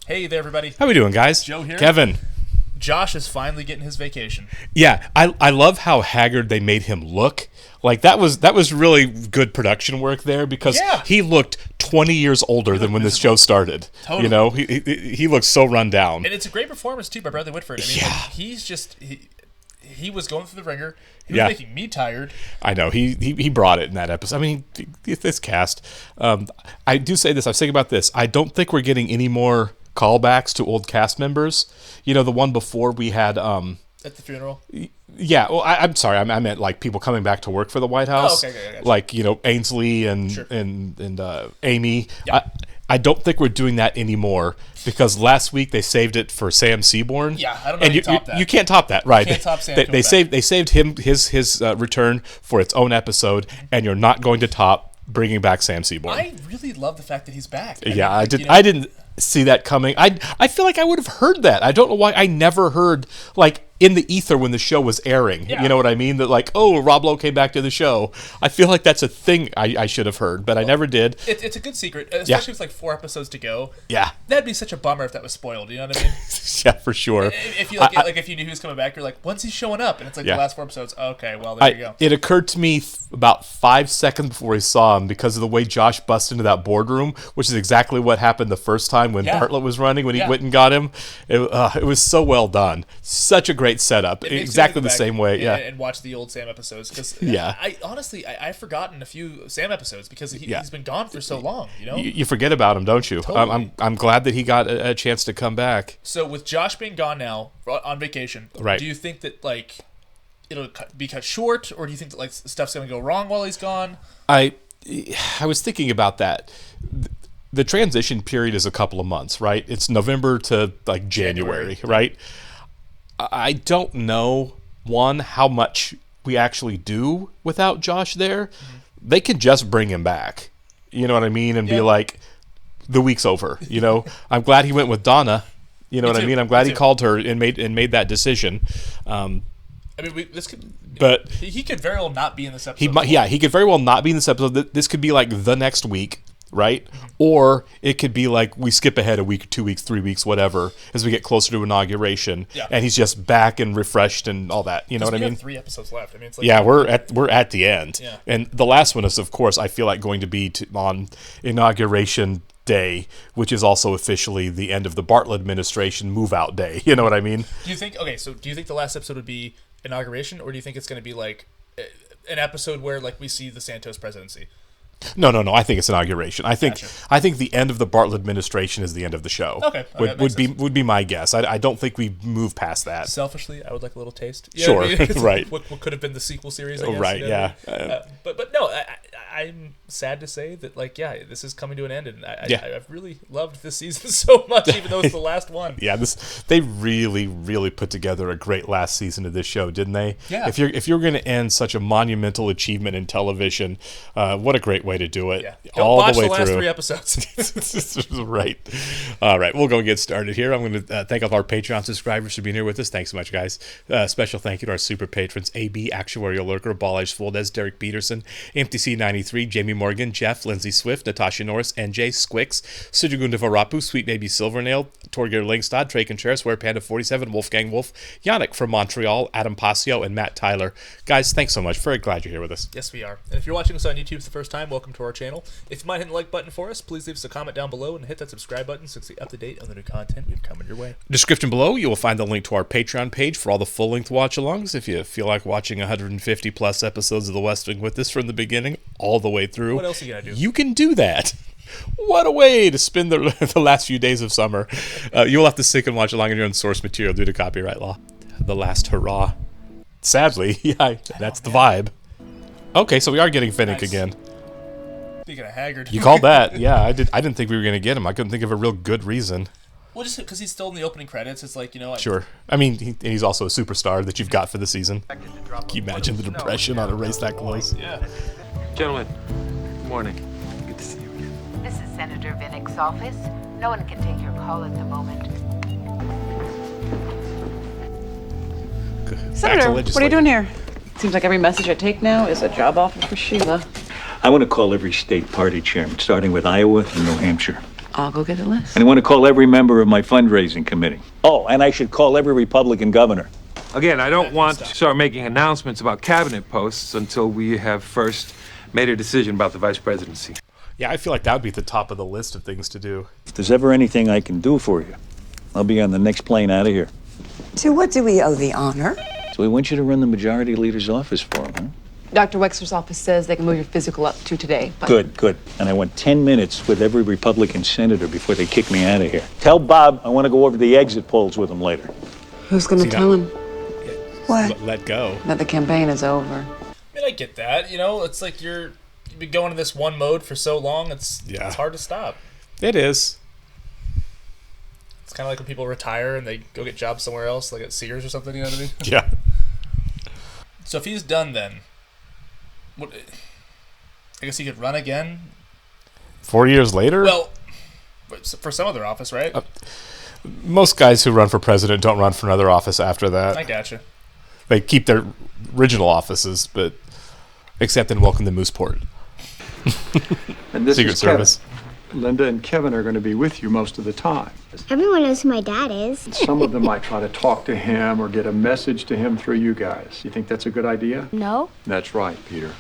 Hey there, everybody. How we doing, guys? Joe here. Kevin. Josh is finally getting his vacation. Yeah, I love how haggard they made him look. Like that was really good production work there because he looked 20 years older than when this show started. Totally. You know, he looked so run down. And it's a great performance too by Bradley Whitford. I mean, like, he's just he was going through the ringer. He was making me tired. I know. He brought it in that episode. I mean, this cast. I do say this. I was thinking about this. I don't think we're getting any more callbacks to old cast members. You know, the one before we had at the funeral. Yeah, well, I'm sorry. I meant like people coming back to work for the White House. Oh, okay. Like, you know, Ainsley and Sure. and Amy. Yeah. I don't think we're doing that anymore because last week they saved it for Sam Seaborn. Yeah, I don't know if you top that. You can't top that, right? You can't top Sam. They saved him his return for its own episode, and you're not going to top bringing back Sam Seaborn. I really love the fact that he's back. I didn't see that coming. I feel like I would have heard that. I don't know why I never heard like in the ether when the show was airing. Yeah. You know what I mean? That like, oh, Rob Lowe came back to the show. I feel like that's a thing I should have heard, but I never did. It's a good secret, especially with like 4 episodes to go. Yeah, that'd be such a bummer if that was spoiled. You know what I mean? Yeah, for sure. If you if you knew he was coming back, you're like, when's he showing up? And it's like the last 4 episodes. Okay, well there you go. It occurred to me about 5 seconds before we saw him because of the way Josh busted into that boardroom, which is exactly what happened the first time when Bartlett was running when he went and got him. It was so well done. Such a great setup. Exactly the same way. And watch the old Sam episodes because I honestly I've forgotten a few Sam episodes because he's been gone for so long. You know, you forget about him, don't you? Totally. I'm glad that he got a chance to come back. So with Josh being gone now on vacation, right? Do you think that like it'll be cut short, or do you think that like stuff's gonna go wrong while he's gone? I was thinking about that. The transition period is a couple of months, right? It's November to like January. Right? I don't know, how much we actually do without Josh there. Mm-hmm. They could just bring him back. You know what I mean? And be like, the week's over. You know, I'm glad he went with Donna. You know what I mean? I'm glad he called her and made that decision. I mean, he could very well not be in this episode. He could very well not be in this episode. This could be like the next week. Right? Mm-hmm. Or it could be like we skip ahead a week, 2 weeks, 3 weeks, whatever, as we get closer to inauguration, and he's just back and refreshed and all that. You know what I mean? We have 3 episodes left. I mean, it's like we're at the end, and the last one is, of course, I feel like going to be on inauguration day, which is also officially the end of the Bartlett administration move-out day. You know what I mean? Do you think the last episode would be inauguration, or do you think it's going to be like an episode where like we see the Santos presidency? No. I think it's inauguration. I think the end of the Bartlett administration is the end of the show. Okay, would be my guess. I don't think we move past that. Selfishly, I would like a little taste. Sure, right. What could have been the sequel series? I guess, right. Yeah. But no, I'm sad to say that this is coming to an end, and I've really loved this season so much, even though it's the last one. Yeah, they really put together a great last season of this show, didn't they? Yeah. If you're going to end such a monumental achievement in television, what a great way to do it. Yeah. All the way last through. 3 episodes. Right. All right, we'll go get started here. I'm going to thank all of our Patreon subscribers for being here with us. Thanks so much, guys. Special thank you to our super patrons: AB, Actuarial Lurker, Ballage Fuldez, Derek Peterson, MTC93, Jamie Morgan, Jeff, Lindsay Swift, Natasha Norris, NJ, Squix, Sujagunda Varapu, Sweet Baby Silvernail, Torgeir Lingstad, Trey Contreras, Ware Panda 47, Wolfgang Wolf, Yannick from Montreal, Adam Pasio, and Matt Tyler. Guys, thanks so much. Very glad you're here with us. Yes, we are. And if you're watching us on YouTube for the first time, welcome to our channel. If you might hit the like button for us, please leave us a comment down below and hit that subscribe button so you can stay up to date on the new content we've coming your way. Description below, you will find the link to our Patreon page for all the full-length watch-alongs. If you feel like watching 150-plus episodes of The West Wing with us from the beginning all the way through, what else are you going to do? You can do that. What a way to spend the last few days of summer. You'll have to sync and watch along on your own source material due to copyright law. The last hurrah. Sadly, that's the vibe. Okay, so we are getting Vinick again. Speaking of haggard. You called that. Yeah, I didn't think we were going to get him. I couldn't think of a real good reason. Well, just because he's still in the opening credits, it's like, Sure. I mean, he's also a superstar that you've got for the season. Can you imagine the depression on a race that close? Yeah. Gentlemen, good morning. Good to see you again. This is Senator Vinick's office. No one can take your call at the moment. Senator, what are you doing here? Seems like every message I take now is a job offer for Sheila. I want to call every state party chairman, starting with Iowa and New Hampshire. I'll go get the list. And I want to call every member of my fundraising committee. Oh, and I should call every Republican governor. Again, I don't want to start making announcements about cabinet posts until we have first made a decision about the vice presidency. Yeah, I feel like that would be at the top of the list of things to do. If there's ever anything I can do for you, I'll be on the next plane out of here. To what do we owe the honor? So we want you to run the majority leader's office for him, huh? Dr. Wexler's office says they can move your physical up to today. But Good. And I want 10 minutes with every Republican senator before they kick me out of here. Tell Bob I want to go over the exit polls with him later. Who's going to tell him What? Let go. that the campaign is over? I mean, I get that. You know, it's like you've been going in this one mode for so long. It's hard to stop. It is. It's kind of like when people retire and they go get jobs somewhere else, like at Sears or something. You know what I mean? Yeah. So if he's done, then what? I guess he could run again. 4 years later? Well, for some other office, right? Most guys who run for president don't run for another office after that. I gotcha. They keep their original offices, but except in Welcome to Mooseport. And this Secret is Kevin. Service. Linda and Kevin are going to be with you most of the time. Everyone knows who my dad is. Some of them might try to talk to him or get a message to him through you guys. You think that's a good idea? No? That's right, Peter.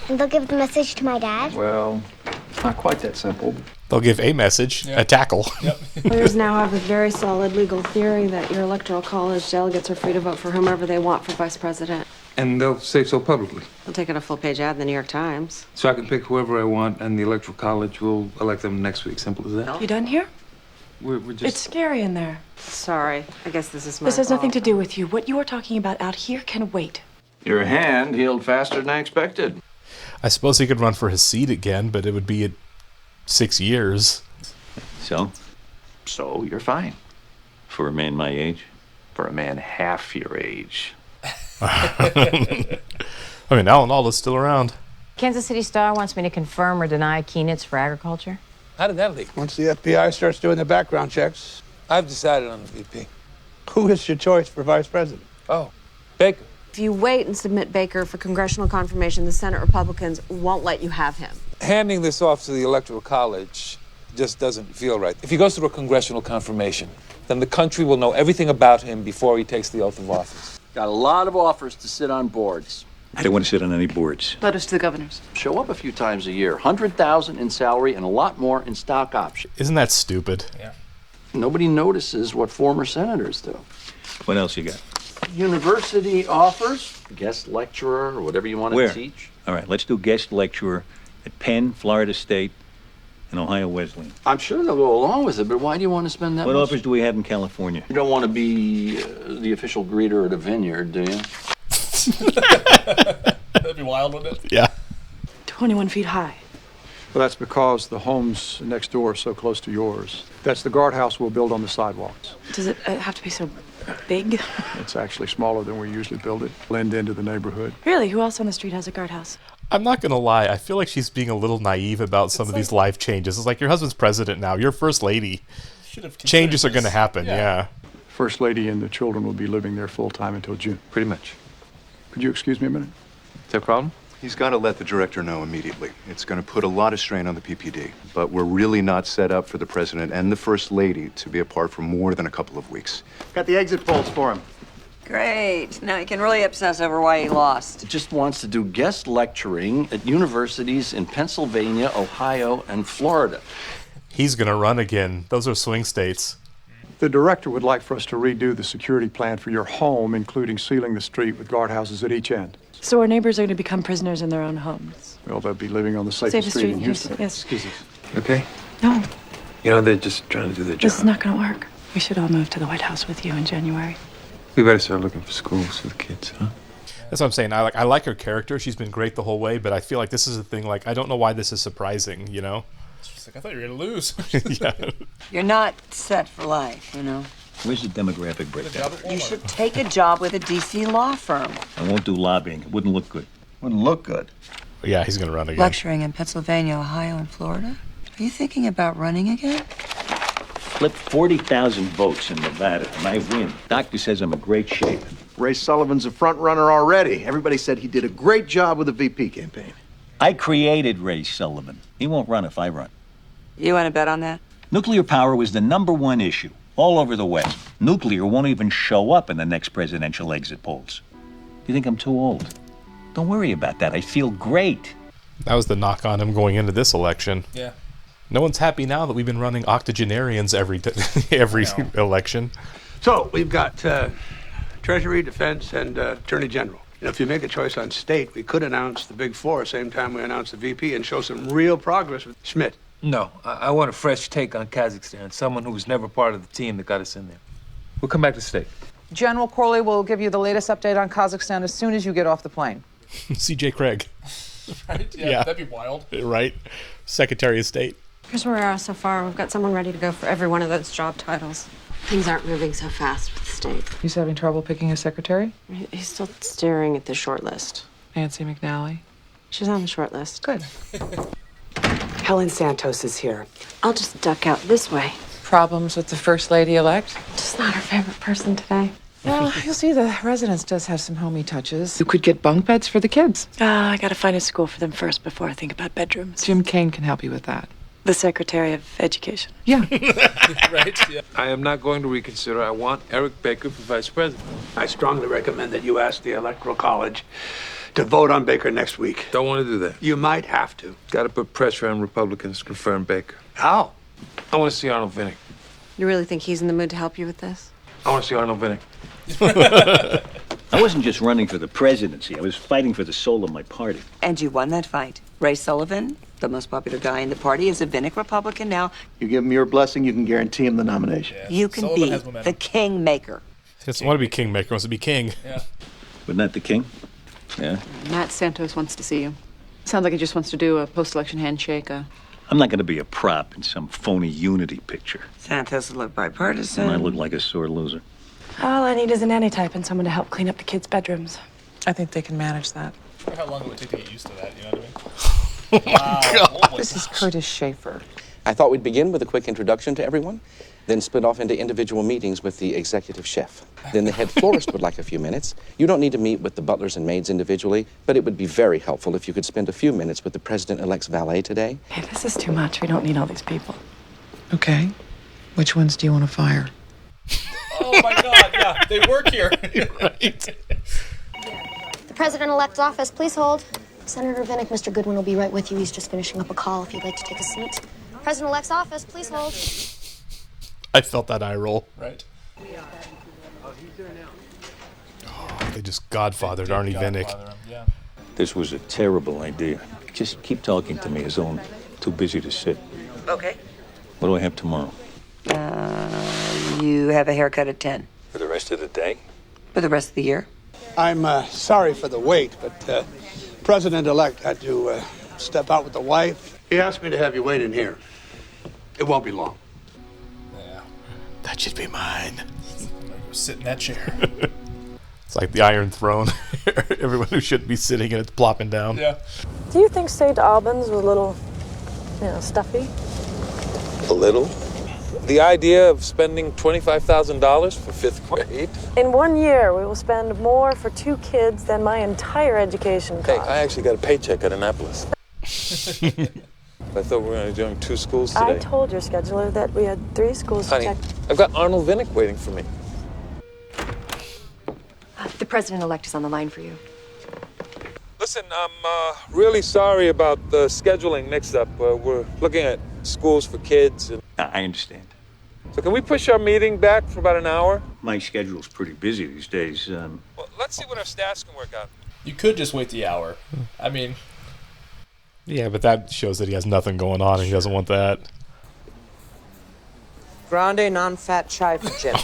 And they'll give the message to my dad? Well, it's not quite that simple. They'll give a message, a tackle. Yep. Lawyers now have a very solid legal theory that your electoral college delegates are free to vote for whomever they want for vice president. And they'll say so publicly. They'll take it a full-page ad in the New York Times. So I can pick whoever I want, and the electoral college will elect them next week. Simple as that. You done here? We're just... It's scary in there. Sorry. I guess this is my This has fault. nothing to do with you. What you are talking about out here can wait. Your hand healed faster than I expected. I suppose he could run for his seat again, but it would be at 6 years. So, So you're fine. for a man my age, For a man half your age. I mean, Alan Alda's still around. Kansas City Star wants me to confirm or deny Keenitz for agriculture. How did that leak? Once the FBI starts doing the background checks, I've decided on the VP. Who is your choice for vice president? Oh, Baker. If you wait and submit Baker for congressional confirmation, the Senate Republicans won't let you have him. Handing this off to the Electoral College just doesn't feel right. If he goes through a congressional confirmation, then the country will know everything about him before he takes the oath of office. Got a lot of offers to sit on boards. I don't want to sit on any boards. Letters to the governors. Show up a few times a year. 100,000 in salary and a lot more in stock options. Isn't that stupid? Yeah. Nobody notices what former senators do. What else you got? University offers, guest lecturer, or whatever you want to Where? teach. All right, let's do guest lecturer at Penn, Florida State, and Ohio Wesleyan. I'm sure they'll go along with it, but why do you want to spend that What much? offers do we have in California? You don't want to be the official greeter at a vineyard, do you? That'd be wild, wouldn't it? Yeah. 21 feet high. Well, that's because the homes next door are so close to yours. That's the guardhouse we'll build on the sidewalks. Does it have to be so big? It's actually smaller than we usually build it. Blend into the neighborhood. Really? Who else on the street has a guardhouse? I'm not going to lie. I feel like she's being a little naive about some of these life changes. It's like your husband's president now. You're first lady. Should have considered Changes are going to this. happen, yeah. First lady and the children will be living there full time until June. Pretty much. Could you excuse me a minute? Is that a problem? He's got to let the director know immediately. It's going to put a lot of strain on the PPD, but we're really not set up for the president and the first lady to be apart for more than a couple of weeks. Got the exit polls for him. Great. Now you can really obsess over why he lost. Just wants to do guest lecturing at universities in Pennsylvania, Ohio, and Florida. He's going to run again. Those are swing states. The director would like for us to redo the security plan for your home, including sealing the street with guardhouses at each end. So our neighbors are going to become prisoners in their own homes. Well, they'll be living on the safest street in Houston. Yes. Excuse us. Okay? No, You know, they're just trying to do their job. this is not going to work. We should all move to the White House with you in January. We better start looking for schools for the kids, huh? That's what I'm saying. I like her character. She's been great the whole way, but I feel like this is a thing, like, I don't know why this is surprising, you know? She's like, I thought you were going to lose. Yeah. You're not set for life, you know. Where's the demographic breakdown? You should take a job with a D.C. law firm. I won't do lobbying. It wouldn't look good. Wouldn't look good. Yeah, he's going to run again. Lecturing in Pennsylvania, Ohio, and Florida. Are you thinking about running again? Flip 40,000 votes in Nevada, and I win. Doctor says I'm in great shape. Ray Sullivan's a front runner already. Everybody said he did a great job with the VP campaign. I created Ray Sullivan. He won't run if I run. You want to bet on that? Nuclear power was the #1 issue all over the West. Nuclear won't even show up in the next presidential exit polls. You think I'm too old? Don't worry about that. I feel great. That was the knock on him going into this election. Yeah. No one's happy now that we've been running octogenarians every election. So we've got Treasury, Defense, and Attorney General. You know, if you make a choice on state, we could announce the big four same time we announce the VP and show some real progress with Schmidt. No, I want a fresh take on Kazakhstan, someone who was never part of the team that got us in there. We'll come back to state. General Corley will give you the latest update on Kazakhstan as soon as you get off the plane. C.J. Craig. Right? Yeah, that'd be wild. Right? Secretary of State. Here's where we are so far. We've got someone ready to go for every one of those job titles. Things aren't moving so fast with the state. He's having trouble picking a secretary? He's still staring at the short list. Nancy McNally. She's on the short list. Good. Helen Santos is here. I'll just duck out this way. Problems with the First Lady-elect? Just not her favorite person today. Well, you'll see the residence does have some homey touches. You could get bunk beds for the kids. I gotta find a school for them first before I think about bedrooms. Jim Kane can help you with that. The Secretary of Education. Yeah. Right? Yeah. I am not going to reconsider. I want Eric Baker for vice president. I strongly recommend that you ask the Electoral College to vote on Baker next week. Don't want to do that. You might have to. Got to put pressure on Republicans to confirm Baker. How? I want to see Arnold Vinick. You really think he's in the mood to help you with this? I want to see Arnold Vinick. I wasn't just running for the presidency. I was fighting for the soul of my party. And you won that fight. Ray Sullivan, the most popular guy in the party, is a Vinick Republican now. You give him your blessing, you can guarantee him the nomination. Yeah. You can Sullivan be has momentum. the kingmaker. He doesn't want to be kingmaker, he wants to be king. Yeah. Wasn't that the king? Yeah. Matt Santos wants to see you. Sounds like he just wants to do a post-election handshake. I'm not going to be a prop in some phony unity picture. Santos will look bipartisan. And I look like a sore loser. All I need is an anti-type and someone to help clean up the kids' bedrooms. I think they can manage that. I wonder how long it would take to get used to that, you know what I mean? Oh my God. This is Curtis Schaefer. I thought we'd begin with a quick introduction to everyone, then split off into individual meetings with the executive chef. Then the head florist would like a few minutes. You don't need to meet with the butlers and maids individually, but it would be very helpful if you could spend a few minutes with the president-elect's valet today. Hey, this is too much. We don't need all these people. Okay. Which ones do you want to fire? Oh my God, yeah, they work here. Right. The president-elect's office, please hold. Senator Vinick, Mr. Goodwin will be right with you. He's just finishing up a call if you'd like to take a seat. President-elect's office, please hold. I felt that eye roll. Right. Oh, they just godfathered Arnie Vinick. Yeah. This was a terrible idea. Just keep talking to me as though I'm too busy to sit. Okay. What do I have tomorrow? You have a haircut at 10. For the rest of the day? For the rest of the year? I'm sorry for the wait, but President-elect had to step out with the wife. He asked me to have you wait in here. It won't be long. Yeah. That should be mine. I'm gonna go sit in that chair. It's like the Iron Throne. Everyone who shouldn't be sitting and it's plopping down. Yeah. Do you think St. Albans was a little, stuffy? A little. The idea of spending $25,000 for fifth grade? In 1 year, we will spend more for 2 kids than my entire education Hey, cost. I actually got a paycheck at Annapolis. I thought we were only doing 2 schools today. I told your scheduler that we had 3 schools Honey, to check. I've got Arnold Vinick waiting for me. The president-elect is on the line for you. Listen, I'm really sorry about the scheduling mix-up. We're looking at schools for kids. And I understand. so can we push our meeting back for about an hour? My schedule's pretty busy these days. Well, let's see what our staffs can work out. You could just wait the hour. I mean, Yeah, but that shows that he has nothing going on and he doesn't want that. Grande non-fat chai for Jim.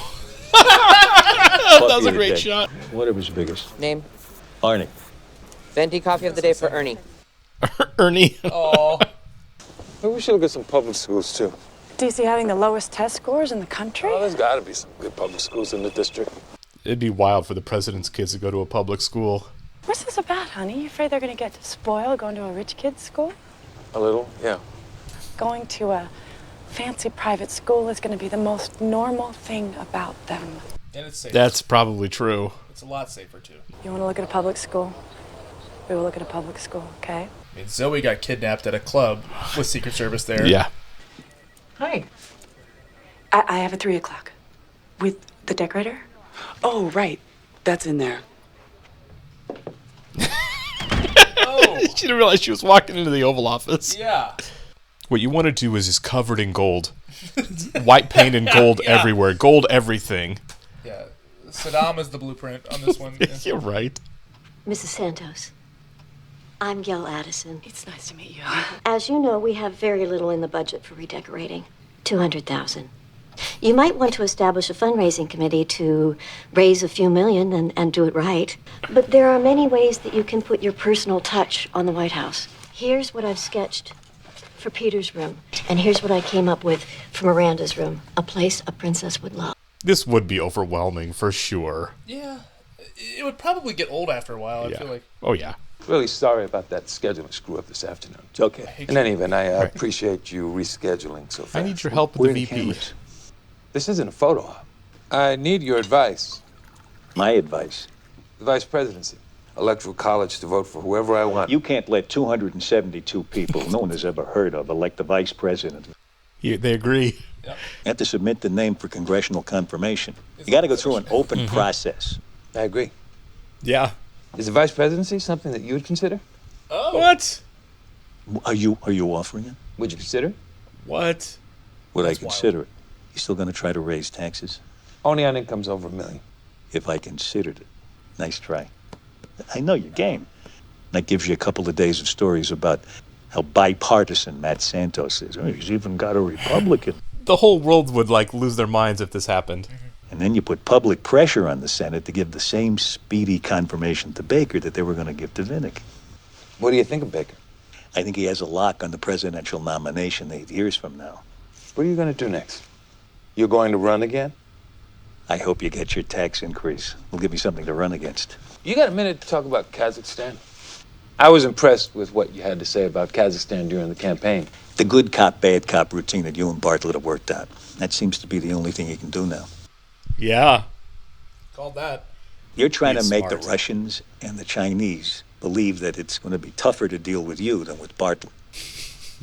That was a great shot. Whatever's biggest. Name? Arnie. Venti coffee of the day for Ernie. Ernie. oh, Maybe we should look at some public schools, too. DC having the lowest test scores in the country? Oh, there's got to be some good public schools in the district. It'd be wild for the president's kids to go to a public school. What's this about, honey? You afraid they're going to get spoiled going to a rich kid's school? A little, yeah. Going to a fancy private school is going to be the most normal thing about them. and it's safe. That's probably true. It's a lot safer too. You want to look at a public school? We will look at a public school, okay? I mean, Zoe got kidnapped at a club with Secret Service there. Yeah. Hi. I have a 3 o'clock. With the decorator? Oh, right. That's in there. She didn't realize she was walking into the Oval Office. Yeah. What you want to do is covered in gold. White paint and gold everywhere. Gold everything. Yeah. Saddam is the blueprint on this one. You're right. Mrs. Santos, I'm Gail Addison. It's nice to meet you. As you know, we have very little in the budget for redecorating. $200,000. You might want to establish a fundraising committee to raise a few million and do it right. But there are many ways that you can put your personal touch on the White House. Here's what I've sketched for Peter's room, and here's what I came up with for Miranda's room, a place a princess would love. This would be overwhelming for sure. Yeah. It would probably get old after a while, I feel like. Oh, yeah. Really sorry about that scheduling screw up this afternoon. It's okay. In any event, I appreciate you rescheduling so fast. I need your help with the VP. This isn't a photo op. I need your advice. My advice? The vice presidency. Electoral college to vote for whoever I want. You can't let 272 people no one has ever heard of elect the vice president. Yeah, they agree. You have to submit the name for congressional confirmation. You got to go through an open process. I agree. Yeah. Is the vice presidency something that you would consider? Oh. What? Are you offering it? Would you consider it? What? Would I consider it? You still going to try to raise taxes? Only on incomes over $1 million. If I considered it. Nice try. I know your game. That gives you a couple of days of stories about how bipartisan Matt Santos is. Oh, he's even got a Republican. The whole world would lose their minds if this happened. And then you put public pressure on the Senate to give the same speedy confirmation to Baker that they were going to give to Vinick. What do you think of Baker? I think he has a lock on the presidential nomination 8 years from now. What are you going to do next? You're going to run again? I hope you get your tax increase. Will give me something to run against. You got a minute to talk about Kazakhstan? I was impressed with what you had to say about Kazakhstan during the campaign. The good cop, bad cop routine that you and Bartlett have worked out. That seems to be the only thing you can do now. Yeah. Called that. You're trying to make smart. the Russians and the Chinese believe that it's going to be tougher to deal with you than with Bartlett.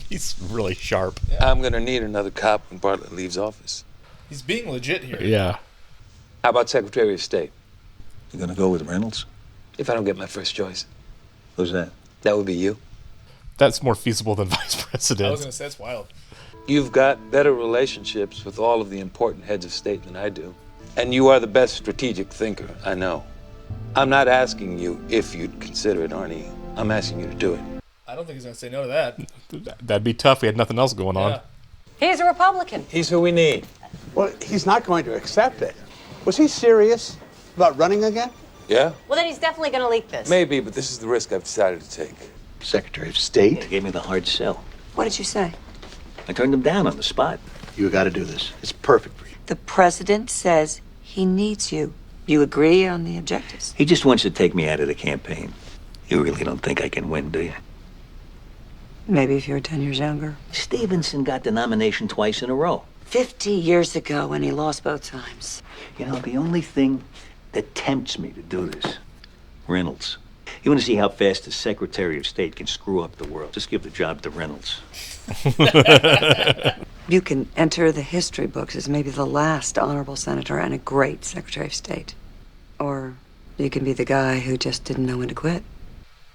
He's really sharp. Yeah. I'm going to need another cop when Bartlett leaves office. He's being legit here. Yeah. How about Secretary of State? You going to go with Reynolds? If I don't get my first choice. Who's that? That would be you. That's more feasible than vice president. I was going to say, that's wild. You've got better relationships with all of the important heads of state than I do. And you are the best strategic thinker I know. I'm not asking you if you'd consider it, Arnie. I'm asking you to do it. I don't think he's going to say no to that. That'd be tough. We had nothing else going on. He's a Republican. He's who we need. Well, he's not going to accept it. Was he serious about running again? Yeah? Well, then he's definitely going to leak this. Maybe, but this is the risk I've decided to take. Secretary of State gave me the hard sell. What did you say? I turned him down on the spot. You got to do this. It's perfect for you. The president says he needs you. You agree on the objectives? He just wants to take me out of the campaign. You really don't think I can win, do you? Maybe if you were 10 years younger. Stevenson got the nomination twice in a row. 50 years ago when he lost both times. You know, the only thing that tempts me to do this, Reynolds. You want to see how fast the Secretary of State can screw up the world? Just give the job to Reynolds. You can enter the history books as maybe the last honorable senator and a great Secretary of State. Or you can be the guy who just didn't know when to quit.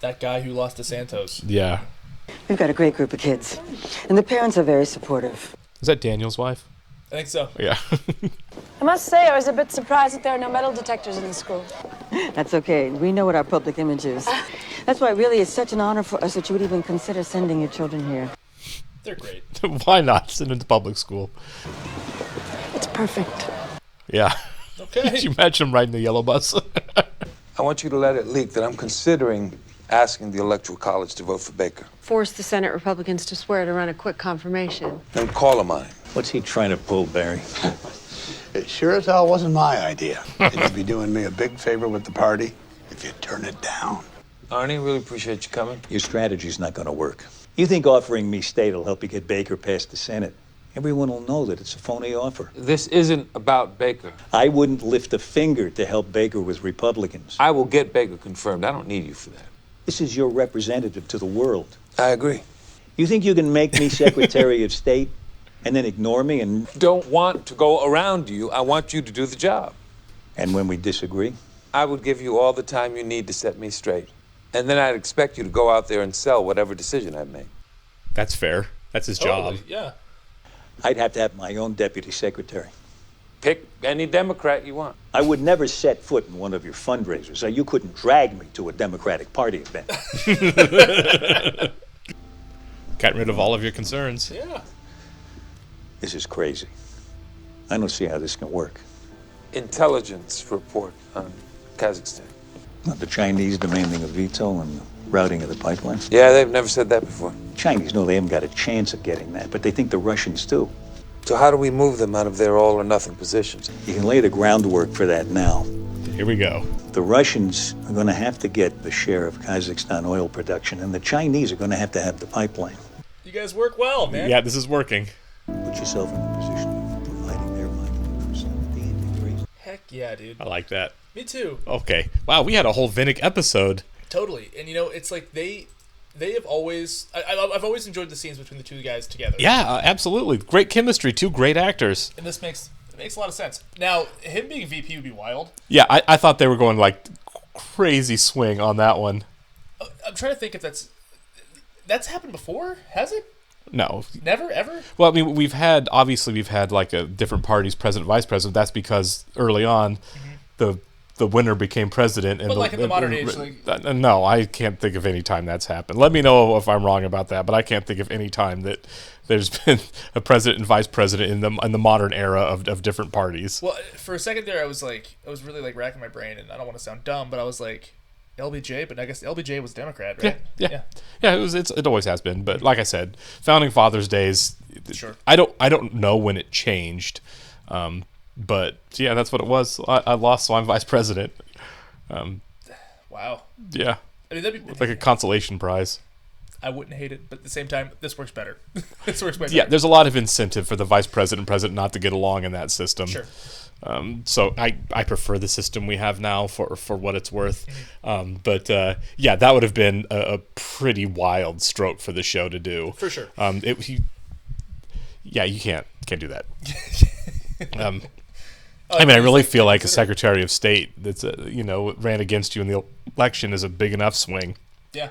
That guy who lost to Santos. Yeah. We've got a great group of kids, and the parents are very supportive. Is that Daniel's wife? I think so. Yeah. I must say, I was a bit surprised that there are no metal detectors in the school. That's okay. We know what our public image is. That's why really it's such an honor for us that you would even consider sending your children here. They're great. Why not? Send them to public school. It's perfect. Yeah. Okay. Could you imagine him riding the yellow bus? I want you to let it leak that I'm considering asking the Electoral College to vote for Baker. Force the Senate Republicans to swear to run a quick confirmation. Then call him on it. What's he trying to pull, Barry? It sure as hell wasn't my idea. And you'd be doing me a big favor with the party if you turn it down. Arnie, really appreciate you coming. Your strategy's not going to work. You think offering me state will help you get Baker past the Senate? Everyone will know that it's a phony offer. This isn't about Baker. I wouldn't lift a finger to help Baker with Republicans. I will get Baker confirmed. I don't need you for that. This is your representative to the world. I agree. You think you can make me Secretary of State And then ignore me and... Don't want to go around you. I want you to do the job. And when we disagree? I would give you all the time you need to set me straight. And then I'd expect you to go out there and sell whatever decision I've made. That's fair. That's his job. Yeah. I'd have to have my own deputy secretary. Pick any Democrat you want. I would never set foot in one of your fundraisers, so you couldn't drag me to a Democratic Party event. Got rid of all of your concerns. Yeah. This is crazy. I don't see how this can work. Intelligence report on Kazakhstan. Not the Chinese demanding a veto on the routing of the pipelines? Yeah, they've never said that before. Chinese know they haven't got a chance of getting that, but they think the Russians do. So how do we move them out of their all-or-nothing positions? You can lay the groundwork for that now. Here we go. The Russians are going to have to get the share of Kazakhstan oil production, and the Chinese are going to have the pipeline. You guys work well, man. Yeah, this is working. Put yourself in the position of providing their money for some of the integration. Heck yeah, dude. I like that. Me too. Okay. Wow, we had a whole Vinick episode. Totally. And it's like they have always... I've always enjoyed the scenes between the two guys together. Yeah, absolutely. Great chemistry. Two great actors. And this makes a lot of sense. Now, him being VP would be wild. Yeah, I thought they were going like crazy swing on that one. I'm trying to think if that's happened before. Has it? No. Never, ever? Well, I mean, we've had like a different parties, president, vice president. That's because early on, the winner became president. And but like in the modern age, no, I can't think of any time that's happened. Let me know if I'm wrong about that, but I can't think of any time that there's been a president and vice president in the modern era of different parties. Well, for a second there, I was really like racking my brain, and I don't want to sound dumb, but I was like, LBJ, but I guess LBJ was Democrat, right? Yeah. It always has been. But like I said, Founding Fathers days. Sure. I don't know when it changed, but yeah, that's what it was. I lost, so I'm vice president. Wow. Yeah. I mean, that'd be like a consolation prize. I wouldn't hate it, but at the same time, this works better. This works better. Yeah, there's a lot of incentive for the vice president and president not to get along in that system. Sure. So I prefer the system we have now for what it's worth. But yeah, that would have been a pretty wild stroke for the show to do. For sure. You can't do that. I mean, I really feel like a Secretary of State that's ran against you in the election is a big enough swing. Yeah.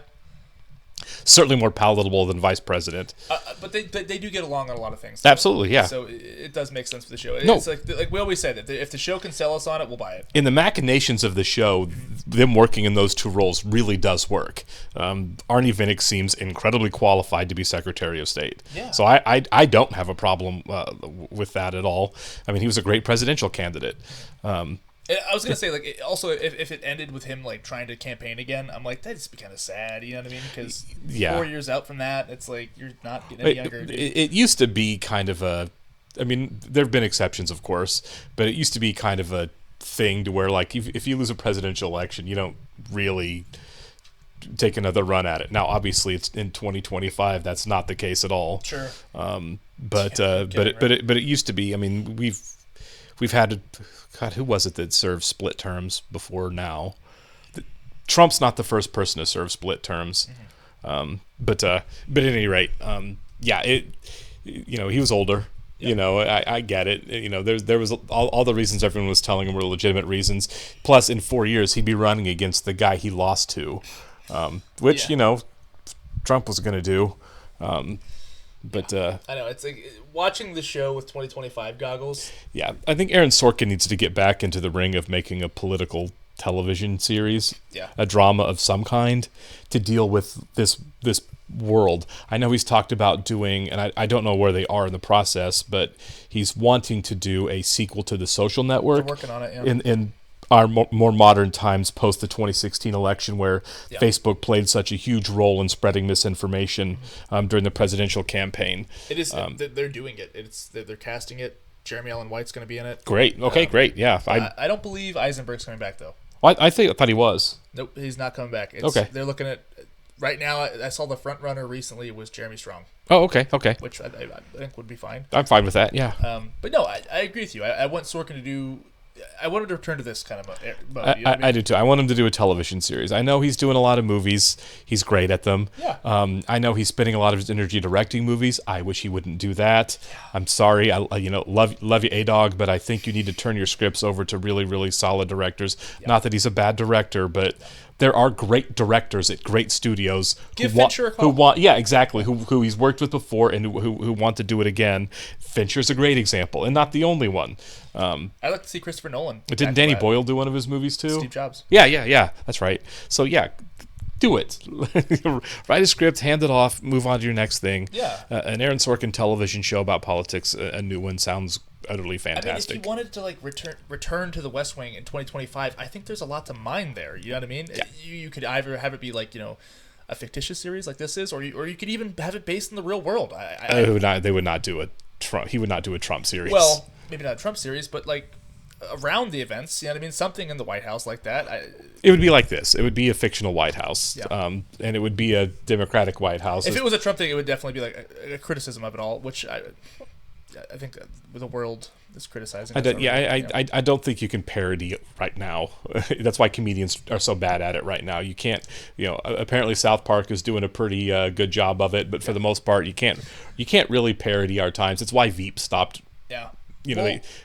Certainly more palatable than vice president. But they do get along on a lot of things. Absolutely, yeah. So it does make sense for the show. No. It's like we always say that if the show can sell us on it, we'll buy it. In the machinations of the show, them working in those two roles really does work. Arnie Vinick seems incredibly qualified to be Secretary of State. Yeah. So I don't have a problem with that at all. I mean, he was a great presidential candidate. I was gonna say, like, also if it ended with him like trying to campaign again, I'm like, that'd just be kind of sad. You know what I mean? Because 4 years out from that, it's like you're not getting any younger. It used to be kind of a. I mean, there have been exceptions, of course, but it used to be kind of a thing to where, like, if you lose a presidential election, you don't really take another run at it. Now, obviously, it's in 2025. That's not the case at all. Sure. But it used to be. I mean, we've had. God, who was it that served split terms before now? Trump's not the first person to serve split terms. But at any rate, he was older. Yep. I get it. There was all the reasons everyone was telling him were legitimate reasons. Plus, in 4 years, he'd be running against the guy he lost to, which Trump was going to do. But I know, it's like watching the show with 2025 goggles. Yeah, I think Aaron Sorkin needs to get back into the ring of making a political television series, a drama of some kind, to deal with this world. I know he's talked about doing, and I don't know where they are in the process, but he's wanting to do a sequel to The Social Network. They're working on it, yeah. In our more modern times post the 2016 election, where Facebook played such a huge role in spreading misinformation during the presidential campaign. It is. They're doing it. They're casting it. Jeremy Allen White's going to be in it. Great. Okay, great. Yeah. I don't believe Eisenberg's coming back, though. Well, I thought he was. Nope, he's not coming back. Okay. They're looking at... Right now, I saw the front runner recently was Jeremy Strong. Oh, okay. Which I think would be fine. I'm fine with that, yeah. But no, I agree with you. I want Sorkin to do... I wanted to return to this kind of mode. You know what I mean? I do too. I want him to do a television series. I know he's doing a lot of movies. He's great at them. Yeah. I know he's spending a lot of his energy directing movies. I wish he wouldn't do that. I'm sorry. I love you, A-Dog, but I think you need to turn your scripts over to really, really solid directors. Yeah. Not that he's a bad director, but there are great directors at great studios who want, yeah, exactly, who he's worked with before and who want to do it again. Fincher's a great example, and not the only one. I'd like to see Christopher Nolan. Didn't Danny Boyle do one of his movies too? Steve Jobs. Yeah, that's right. So yeah, do it. Write a script, hand it off, move on to your next thing. Yeah. An Aaron Sorkin television show about politics, a new one, sounds utterly fantastic. I mean, if you wanted to like return to the West Wing in 2025, I think there's a lot to mine there. You know what I mean? Yeah. You could either have it be like, a fictitious series like this is, or you could even have it based in the real world. They would not do a Trump. He would not do a Trump series. Well, maybe not a Trump series, but like around the events. You know what I mean? Something in the White House like that. It would be like this. It would be a fictional White House, and it would be a Democratic White House. If it was a Trump thing, it would definitely be like a criticism of it all, which I think the world is criticizing. I don't think you can parody right now. That's why comedians are so bad at it right now. You can't. Apparently South Park is doing a pretty good job of it, but for the most part, you can't really parody our times. It's why Veep stopped. Yeah.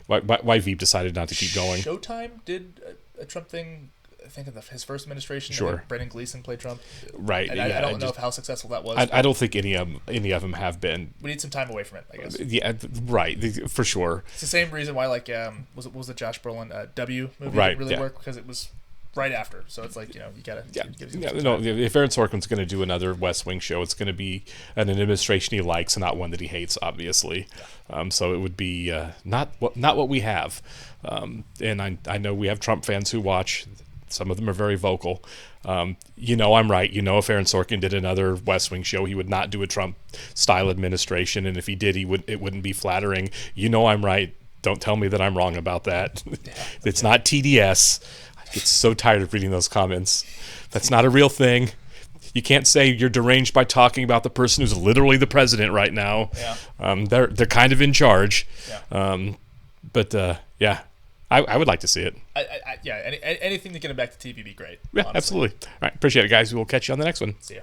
Why Veep decided not to keep going. Showtime did a Trump thing. I think in his first administration. Sure. Brendan Gleeson played Trump. Right. And I don't know how successful that was. I don't think any of them have been. We need some time away from it, I guess. Yeah, right. For sure. It's the same reason why was the Josh Brolin W movie right, really worked, because it was right after. So it's like, you gotta give some time. If Aaron Sorkin's going to do another West Wing show, it's going to be an administration he likes and not one that he hates, obviously. Yeah. So it would be not what we have. And I know we have Trump fans who watch. Some of them are very vocal. I'm right. If Aaron Sorkin did another West Wing show, he would not do a Trump-style administration, and if he did, it wouldn't be flattering. I'm right. Don't tell me that I'm wrong about that. It's not TDS. I get so tired of reading those comments. That's not a real thing. You can't say you're deranged by talking about the person who's literally the president right now. Yeah. They're kind of in charge. Yeah. Yeah. I would like to see it. Anything to get him back to TV would be great. Yeah, honestly. Absolutely. All right, appreciate it, guys. We will catch you on the next one. See ya.